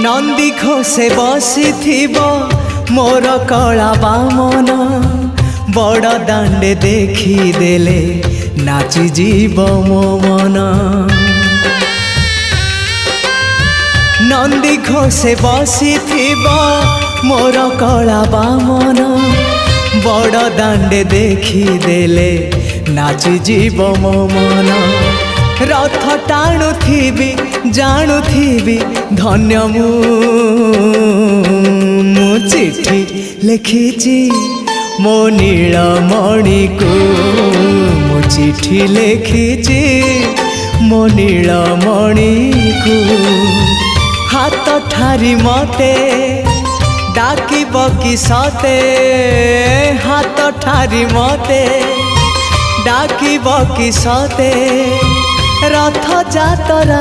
नंदी घोषे बसी मोर कला बामन बड़ दांडे देखी देले नाची जीव मो मन। नंदी घोषे बसी मोर कला बामन बड़ दांडे देखी देले नाची जीव मो मन। रथ टाणुथिबी जाणुथिबी धन्य मु चिट्ठी लिखिची मो नीलमणि को मु चिट्ठी लिखिची मो नीलमणि को। हाथ ठारी मते डाकिब कि सते हाथ ठारी मते डाकिब कि सते रथ जातरा